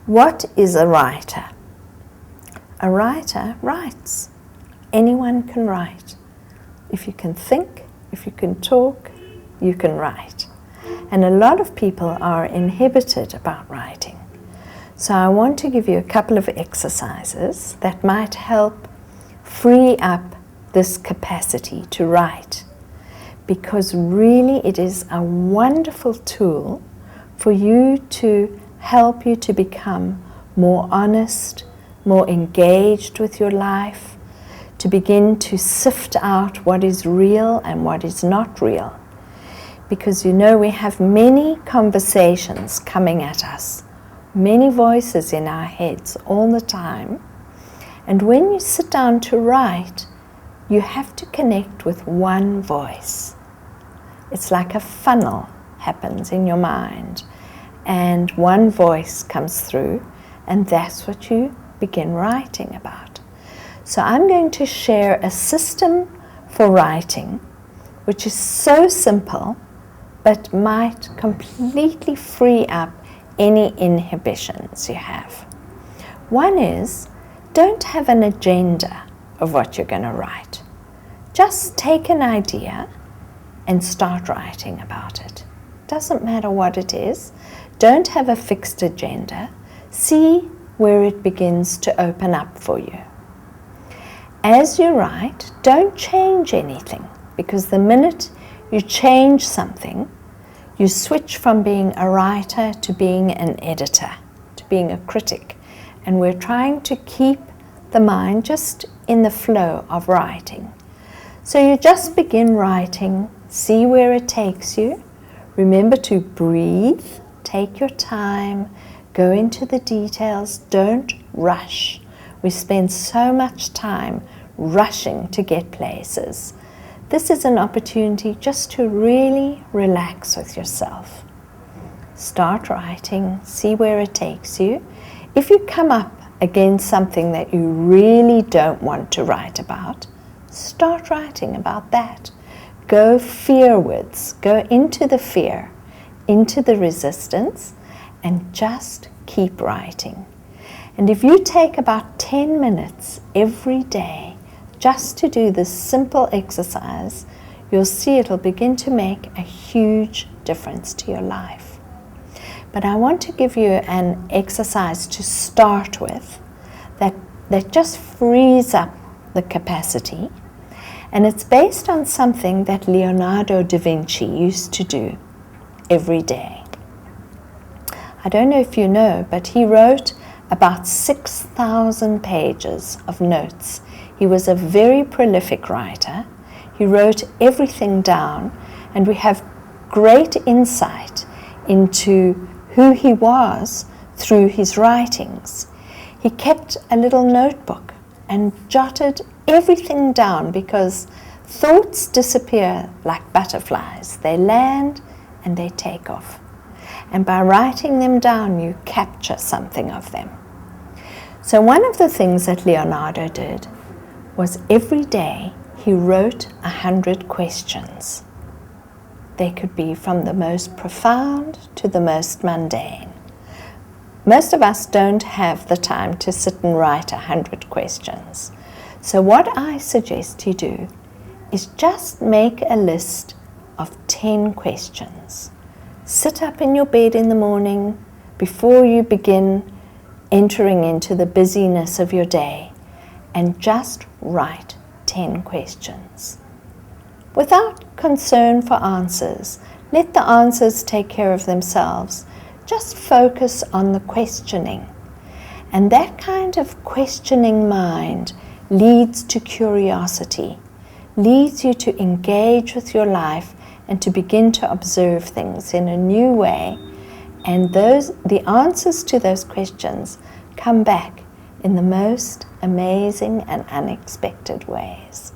What is a writer? A writer writes. Anyone can write. If you can think, if you can talk, you can write. And a lot of people are inhibited about writing. So I want to give you a couple of exercises that might help free up this capacity to write, because really it is a wonderful tool for you to help you to become more honest, more engaged with your life, to begin to sift out what is real and what is not real. Because you know, we have many conversations coming at us, many voices in our heads all the time. And when you sit down to write, you have to connect with one voice. It's like a funnel happens in your mind, and one voice comes through, and that's what you begin writing about. So I'm going to share a system for writing, which is so simple, but might completely free up any inhibitions you have. One is, don't have an agenda of what you're going to write. Just take an idea and start writing about it. Doesn't matter what it is. Don't have a fixed agenda. See where it begins to open up for you. As you write, don't change anything, because the minute you change something, you switch from being a writer to being an editor, to being a critic. And we're trying to keep the mind just in the flow of writing. So you just begin writing, see where it takes you. Remember to breathe, take your time, go into the details, don't rush. We spend so much time rushing to get places. This is an opportunity just to really relax with yourself. Start writing, see where it takes you. If you come up against something that you really don't want to write about, start writing about that. Go fearwards, go into the fear, into the resistance, and just keep writing. And if you take about 10 minutes every day just to do this simple exercise, you'll see it'll begin to make a huge difference to your life. But I want to give you an exercise to start with that just frees up the capacity. And it's based on something that Leonardo da Vinci used to do every day. I don't know if you know, but he wrote about 6,000 pages of notes. He was a very prolific writer. He wrote everything down, and we have great insight into who he was through his writings. He kept a little notebook and jotted everything down, because thoughts disappear like butterflies. They land and they take off. And by writing them down, you capture something of them. So one of the things that Leonardo did was every day he wrote 100 questions. They could be from the most profound to the most mundane. Most of us don't have the time to sit and write 100 questions. So what I suggest you do is just make a list of 10 questions. Sit up in your bed in the morning before you begin entering into the busyness of your day, and just write 10 questions. Without concern for answers, let the answers take care of themselves. Just focus on the questioning. And that kind of questioning mind leads to curiosity, leads you to engage with your life and to begin to observe things in a new way. And the answers to those questions come back in the most amazing and unexpected ways.